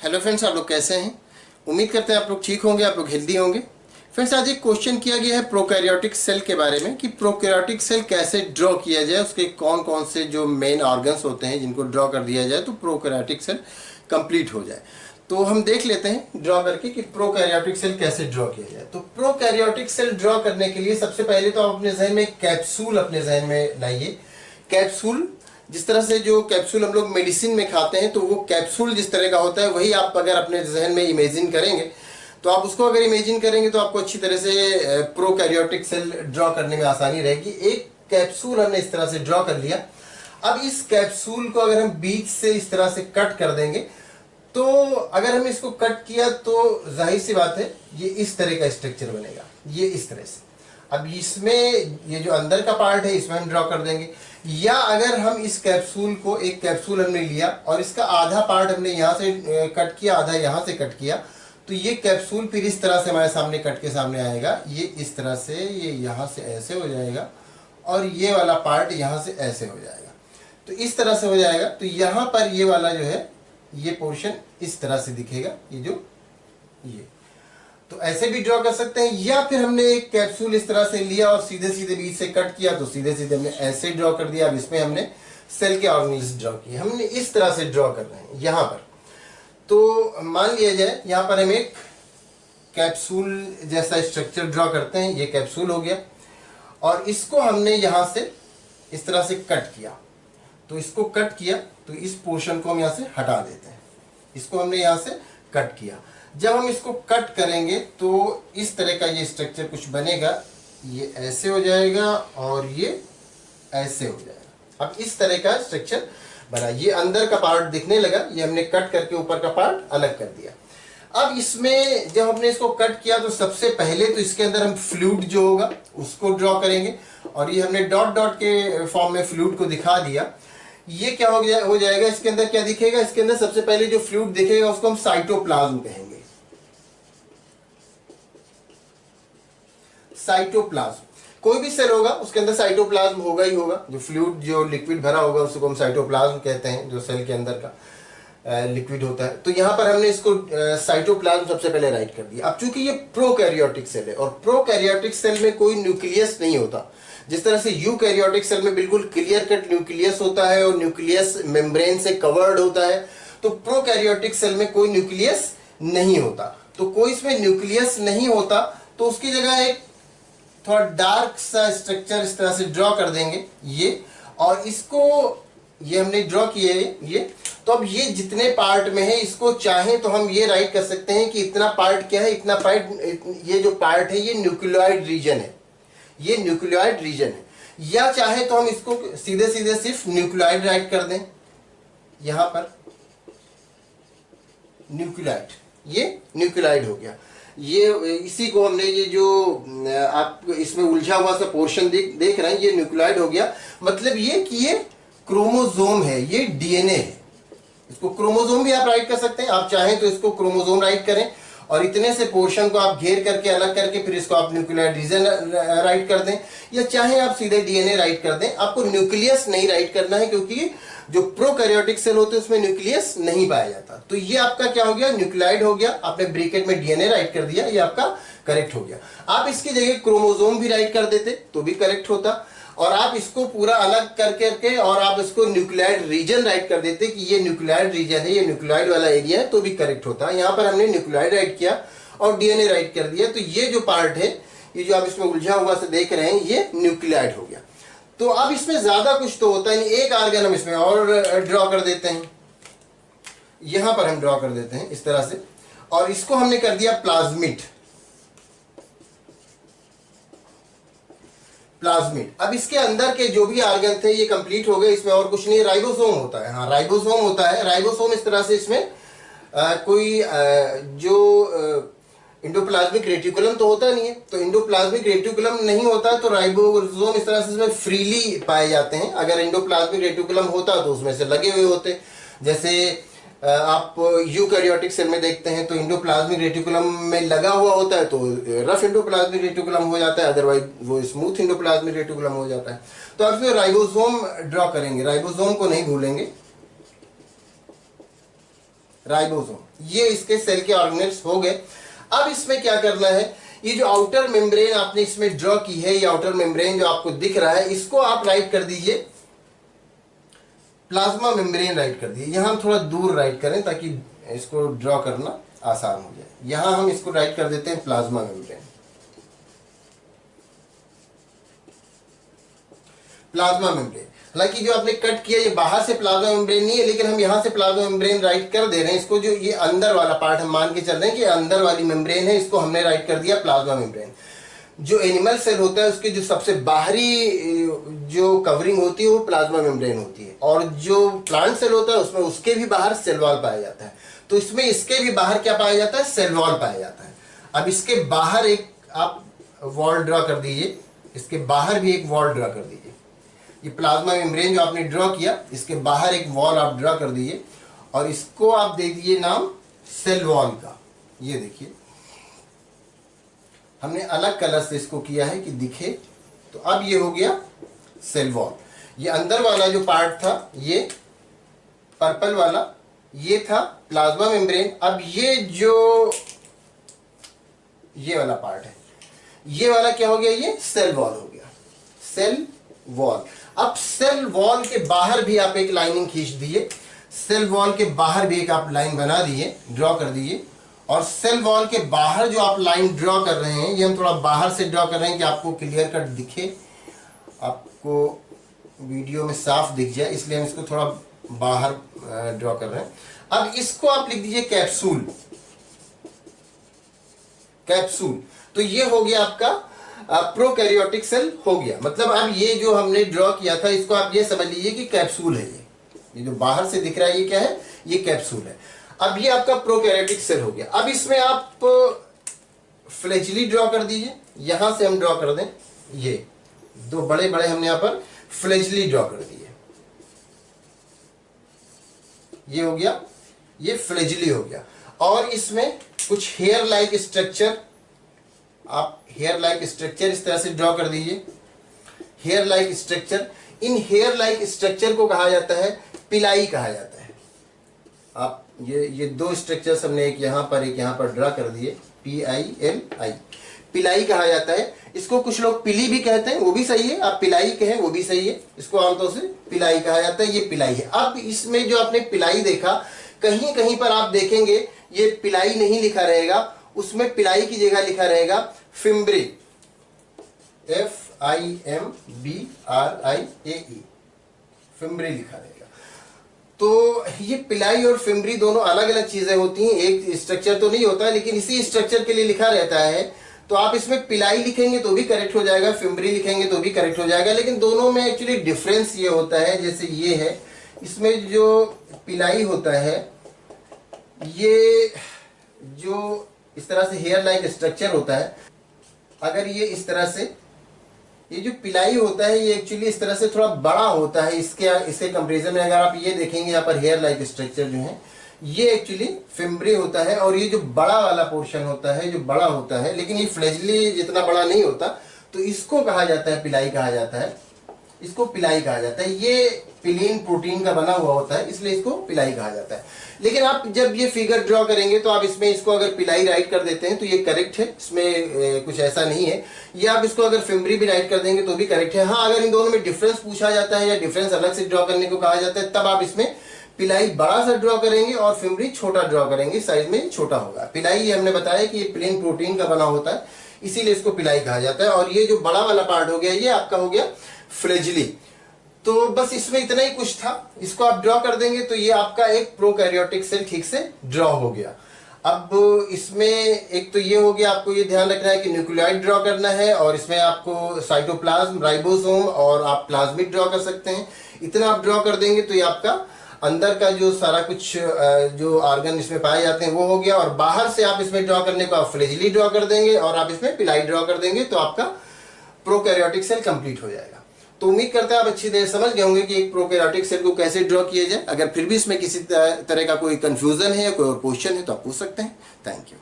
Hello friends, आप लोग कैसे हैं? उम्मीद करते हैं आप लोग ठीक होंगे, आप लोग हेल्दी होंगे। फ्रेंड्स, आज एक क्वेश्चन किया गया है प्रोकैरियोटिक सेल के बारे में कि प्रोकैरियोटिक सेल कैसे ड्रॉ किया जाए, उसके कौन कौन से जो मेन ऑर्गन्स होते हैं जिनको ड्रॉ कर दिया जाए तो प्रोकैरियोटिक सेल कंप्लीट हो जाए। तो हम देख लेते हैं ड्रॉ करके कि प्रोकैरियोटिक सेल कैसे ड्रॉ किया जाए। तो प्रोकैरियोटिक सेल ड्रॉ करने के लिए सबसे पहले तो आप अपने जहन में कैप्सूल अपने जहन में लाइए। कैप्सूल, जिस तरह से जो कैप्सूल हम लोग मेडिसिन में खाते हैं तो वो कैप्सूल जिस तरह का होता है वही आप अगर अपने जहन में इमेजिन करेंगे तो आप उसको अगर इमेजिन करेंगे तो आपको अच्छी तरह से प्रोकैरियोटिक सेल ड्रॉ करने में आसानी रहेगी। एक कैप्सूल हमने इस तरह से ड्रॉ कर लिया। अब इस कैप्सूल को अगर हम बीच से इस तरह से कट कर देंगे तो अगर हम इसको कट किया तो जाहिर सी बात है ये इस तरह का स्ट्रक्चर बनेगा, ये इस तरह से। अब इसमें ये जो अंदर का पार्ट है इसमें हम ड्रॉ कर देंगे, या अगर हम इस कैप्सूल को, एक कैप्सूल हमने लिया और इसका आधा पार्ट हमने यहाँ से कट किया, आधा यहाँ से कट किया, तो ये कैप्सूल फिर इस तरह से हमारे सामने कट के सामने आएगा। ये इस तरह से, ये यहाँ से ऐसे हो जाएगा और ये वाला पार्ट यहाँ से ऐसे हो जाएगा। तो इस तरह से हो जाएगा। तो यहाँ पर ये वाला जो है ये पोर्शन इस तरह से दिखेगा, ये तो ऐसे भी ड्रॉ कर सकते हैं, या फिर हमने एक कैप्सूल इस तरह से लिया और सीधे सीधे बीच से कट किया तो सीधे सीधे हमने ऐसे ड्रॉ कर दिया। अब इसमें हमने सेल के ऑर्गेनेल्स ड्रॉ किए, हमने इस तरह से ड्रॉ कर रहे हैं यहाँ पर। तो मान लिया जाए यहाँ पर हम एक कैप्सूल जैसा स्ट्रक्चर ड्रॉ करते हैं, ये कैप्सूल हो गया और इसको हमने यहाँ से इस तरह से कट किया। तो इसको कट किया तो इस पोर्शन को हम यहाँ से हटा देते हैं, इसको हमने यहाँ से कट किया। जब हम इसको कट करेंगे तो इस तरह का ये स्ट्रक्चर कुछ बनेगा, ये ऐसे हो जाएगा और ये ऐसे हो जाएगा। अब इस तरह का स्ट्रक्चर बना, ये अंदर का पार्ट दिखने लगा, ये हमने कट करके ऊपर का पार्ट अलग कर दिया। अब इसमें जब हमने इसको कट किया तो सबसे पहले तो इसके अंदर हम फ्लूइड जो होगा उसको ड्रॉ करेंगे, और ये हमने डॉट डॉट के फॉर्म में फ्लूइड को दिखा दिया। ये क्या हो जाएगा, इसके अंदर क्या दिखेगा, इसके अंदर सबसे पहले जो फ्लूइड दिखेगा उसको हम साइटोप्लाज्म कहेंगे। साइटोप्लाज्म, कोई भी सेल होगा उसके अंदर साइटोप्लाज्म होगा ही होगा। जो फ्लूइड, जो लिक्विड भरा होगा उसको हम साइटोप्लाज्म कहते हैं, जो सेल के अंदर का लिक्विड होता है। तो यहां पर हमने इसको साइटोप्लाज्म सबसे पहले राइट कर दिया। अब चूंकि ये प्रोकैरियोटिक सेल है और प्रोकैरियोटिक सेल में कोई न्यूक्लियस नहीं होता, जिस तरह से यूकैरियोटिक सेल में बिल्कुल क्लियर कट न्यूक्लियस होता है और न्यूक्लियस मेम्ब्रेन से कवर्ड होता है, तो प्रोकैरियोटिक सेल में कोई न्यूक्लियस नहीं होता। तो कोई इसमें न्यूक्लियस नहीं होता तो उसकी जगह एक थोड़ा डार्क सा स्ट्रक्चर इस तरह से ड्रॉ कर देंगे ये, और इसको ये हमने ड्रॉ किए ये। तो अब ये जितने पार्ट में है इसको चाहे तो हम ये राइट कर सकते हैं कि इतना पार्ट क्या है, इतना पार्ट, ये जो पार्ट है ये न्यूक्लियोइड रीजन है, ये न्यूक्लियोइड रीजन है। या चाहे तो हम इसको सीधे सीधे सिर्फ न्यूक्लियोइड राइट कर दें, यहां पर न्यूक्लियोइड, ये न्यूक्लियोइड हो गया। ये इसी को हमने, ये जो आप इसमें उलझा हुआ सा पोर्शन देख रहे हैं, ये न्यूक्लियोइड हो गया। मतलब ये कि ये क्रोमोसोम है, ये डीएनए है। इसको क्रोमोसोम भी आप राइट कर सकते हैं, आप चाहें तो इसको क्रोमोसोम राइट करें और इतने से पोर्शन को आप घेर करके अलग करके फिर इसको आप न्यूक्लियोइड रीजन राइट कर दें, या चाहे आप सीधे डीएनए राइट कर दें। आपको न्यूक्लियस नहीं राइट करना है क्योंकि जो प्रोकैरियोटिक सेल होते हैं उसमें न्यूक्लियस नहीं पाया जाता। तो ये आपका क्या हो गया, न्यूक्लियोइड हो गया। आपने ब्रैकेट में डीएनए राइट कर दिया, ये आपका करेक्ट हो गया। आप इसकी जगह क्रोमोसोम भी राइट कर देते तो भी करेक्ट होता, और आप इसको पूरा अलग करके और आप इसको न्यूक्लियोइड रीजन राइट कर देते कि ये न्यूक्लियोइड रीजन है, ये न्यूक्लियोइड वाला एरिया है, तो भी करेक्ट होता। यहाँ पर हमने न्यूक्लियोइड राइट किया और डीएनए राइट कर दिया, तो ये जो पार्ट है, ये जो आप इसमें उलझा हुआ से देख रहे हैं, ये न्यूक्लियोइड हो गया। तो अब इसमें ज्यादा कुछ तो होता नहीं, एक आर्गन हम इसमें और ड्रॉ कर देते हैं, यहां पर हम ड्रॉ कर देते हैं इस तरह से, और इसको हमने कर दिया प्लाज्मिड। प्लाज्मिड, अब इसके अंदर के जो भी आर्गन थे ये कंप्लीट हो गए। इसमें और कुछ नहीं, राइबोसोम होता है। हाँ, राइबोसोम होता है। राइबोसोम इस तरह से इसमें कोई जो इंडोप्लाज्मिक रेटिकुलम तो होता नहीं है, तो इंडोप्लाज्मिक रेटिकुलम नहीं होता तो राइबोसोम इस तरह से इसमें फ्रीली पाए जाते हैं। अगर इंडोप्लाज्मिक रेटिकुलम होता तो उसमें से लगे हुए होते, जैसे आप यूकैरियोटिक सेल में देखते हैं तो इंडोप्लाज्मिक रेटिकुलम में लगा हुआ होता है तो रफ इंडोप्लाज्मिक रेटिकुलम हो जाता है, अदरवाइज वो स्मूथ इंडोप्लाज्मिक रेटिकुलम हो जाता है। तो आप इसमें राइबोसोम ड्रॉ करेंगे, राइबोसोम को नहीं भूलेंगे। राइबोसोम। ये इसके सेल के ऑर्गेनेल्स हो गए। अब इसमें क्या करना है, ये जो आउटर मेम्ब्रेन आपने इसमें ड्रॉ की है, ये आउटर मेम्ब्रेन जो आपको दिख रहा है, इसको आप राइट कर दीजिए प्लाज्मा मेम्ब्रेन राइट कर दीजिए। यहां हम थोड़ा दूर राइट करें ताकि इसको ड्रॉ करना आसान हो जाए। यहां हम इसको राइट कर देते हैं प्लाज्मा मेम्ब्रेन। प्लाज्मा मेम्ब्रेन, हालांकि जो आपने कट किया ये बाहर से प्लाज्मा मेम्ब्रेन नहीं है, लेकिन हम यहां से प्लाज्मा मेम्ब्रेन राइट कर दे रहे हैं इसको। जो ये अंदर वाला पार्ट हम मान के चल रहे हैं कि अंदर वाली मेम्ब्रेन है, इसको हमने राइट कर दिया प्लाज्मा मेम्ब्रेन। जो एनिमल सेल होता है उसके जो सबसे बाहरी जो कवरिंग होती है वो प्लाज्मा मेम्ब्रेन होती है, और जो प्लांट सेल होता है उसमें उसके भी बाहर सेल वॉल पाया जाता है। तो इसमें इसके भी बाहर क्या पाया जाता है, सेल वॉल पाया जाता है। अब इसके बाहर एक आप वॉल ड्रॉ कर दीजिए, इसके बाहर भी एक वॉल ड्रॉ कर दीजिए। ये प्लाज्मा मेम्ब्रेन जो आपने ड्रॉ किया, इसके बाहर एक वॉल आप ड्रॉ कर दीजिए और इसको आप दे दीजिए नाम सेल वॉल का। ये देखिए हमने अलग कलर से इसको किया है कि दिखे। तो अब ये हो गया सेल वॉल। ये अंदर वाला जो पार्ट था, ये पर्पल वाला, ये था प्लाज्मा मेम्ब्रेन। अब ये जो ये वाला पार्ट है, ये वाला क्या हो गया, ये सेल वॉल हो गया, सेल वॉल। अब सेल वॉल के बाहर भी आप एक लाइनिंग खींच दिए, सेल वॉल के बाहर भी एक आप लाइन बना दिए, ड्रॉ कर दिए। और सेल वॉल के बाहर जो आप लाइन ड्रॉ कर रहे हैं, ये हम थोड़ा बाहर से ड्रॉ कर रहे हैं कि आपको क्लियर कट दिखे, आपको वीडियो में साफ दिख जाए, इसलिए हम इसको थोड़ा बाहर ड्रॉ कर रहे हैं। अब इसको आप लिख दीजिए कैप्सूल, कैप्सूल। तो ये हो गया आपका प्रोकैरियोटिक सेल हो गया। मतलब अब ये जो हमने ड्रॉ किया था, इसको आप ये समझ लीजिए कि कैप्सूल है। ये जो बाहर से दिख रहा है ये क्या है, ये कैप्सूल है। अब ये आपका प्रोकैरियोटिक सेल हो गया। अब इसमें आप फ्लैजिली ड्रॉ कर दीजिए, यहां से हम ड्रॉ कर दें, ये दो बड़े बड़े हमने यहां पर फ्लैजिली ड्रॉ कर दिए। ये हो गया, ये फ्लैजिली हो गया। और इसमें कुछ हेयर लाइक स्ट्रक्चर, आप हेयर लाइक स्ट्रक्चर इस तरह से ड्रॉ कर दीजिए, हेयर लाइक स्ट्रक्चर। इन हेयर लाइक स्ट्रक्चर को कहा जाता है पिलाई कहा जाता है। आप ये दो स्ट्रक्चर्स हमने एक यहां पर ड्रॉ कर दिए, PILI, पिलाई कहा जाता है। इसको कुछ लोग पिली भी कहते हैं, वो भी सही है, आप पिलाई कहें वो भी सही है। इसको आमतौर से पिलाई कहा जाता है, ये पिलाई है। अब इसमें जो आपने पिलाई देखा, कहीं कहीं पर आप देखेंगे ये पिलाई नहीं लिखा रहेगा, उसमें पिलाई की जगह लिखा रहेगा फिम्ब्री, FIMBRIAE, फिम्ब्री लिखा रहेगा। तो ये पिलाई और फिम्ब्री दोनों अलग अलग चीजें होती हैं, एक स्ट्रक्चर तो नहीं होता है, लेकिन इसी स्ट्रक्चर के लिए लिखा रहता है। तो आप इसमें पिलाई लिखेंगे तो भी करेक्ट हो जाएगा, फिम्ब्री लिखेंगे तो भी करेक्ट हो जाएगा, लेकिन दोनों में एक्चुअली डिफरेंस ये होता है। जैसे ये है, इसमें जो पिलाई होता है, ये जो इस तरह से हेयर लाइक स्ट्रक्चर होता है, अगर ये इस तरह से, ये जो पिलाई होता है ये एक्चुअली इस तरह से थोड़ा बड़ा होता है इसके कंपैरिजन में। अगर आप ये देखेंगे यहाँ पर हेयर लाइक स्ट्रक्चर जो है, ये एक्चुअली फिम्ब्री होता है। और ये जो बड़ा वाला पोर्शन होता है, जो बड़ा होता है, लेकिन ये फ्लैजिली जितना बड़ा नहीं होता, तो इसको कहा जाता है पिलाई कहा जाता है, इसको पिलाई कहा जाता है। ये पिलीन प्रोटीन का बना हुआ होता है, इसलिए इसको पिलाई कहा जाता है। लेकिन आप जब ये फिगर ड्रॉ करेंगे तो आप इसमें इसको अगर पिलाई राइट कर देते हैं तो ये करेक्ट है, इसमें कुछ ऐसा नहीं है। ये आप इसको अगर फिम्ब्री भी राइट कर देंगे तो भी करेक्ट है। हाँ, अगर इन दोनों में डिफरेंस पूछा जाता है या डिफरेंस अलग से ड्रॉ करने को कहा जाता है, तब आप इसमें पिलाई बड़ा सा ड्रॉ करेंगे और फिम्ब्री छोटा ड्रॉ करेंगे, साइज में छोटा होगा। पिलाई ये हमने बताया कि ये प्लेन प्रोटीन का बना होता है, इसीलिए इसको पिलाई कहा जाता है। और ये जो बड़ा वाला पार्ट हो गया, ये आपका हो गया फ्लैजिली। तो बस इसमें इतना ही कुछ था, इसको आप ड्रॉ कर देंगे तो ये आपका एक प्रोकैरियोटिक सेल ठीक से ड्रॉ हो गया। अब इसमें एक तो ये हो गया, आपको ये ध्यान रखना है कि न्यूक्लियोइड ड्रॉ करना है, और इसमें आपको साइटोप्लाज्म, राइबोसोम और आप प्लाज्मिड ड्रॉ कर सकते हैं। इतना आप ड्रॉ कर देंगे तो ये आपका अंदर का जो सारा कुछ जो ऑर्गन इसमें पाए जाते हैं वो हो गया। और बाहर से आप इसमें ड्रॉ करने को आप फ्लैजिली ड्रॉ कर देंगे और आप इसमें पिलाई ड्रॉ कर देंगे, तो आपका प्रोकैरियोटिक सेल कंप्लीट हो जाएगा। तो उम्मीद करता है आप अच्छी तरह समझ गए होंगे कि एक प्रोकैरियोटिक सेल को कैसे ड्रॉ किया जाए। अगर फिर भी इसमें किसी तरह का कोई कंफ्यूजन है या कोई और क्वेश्चन है तो आप पूछ सकते हैं। Thank you.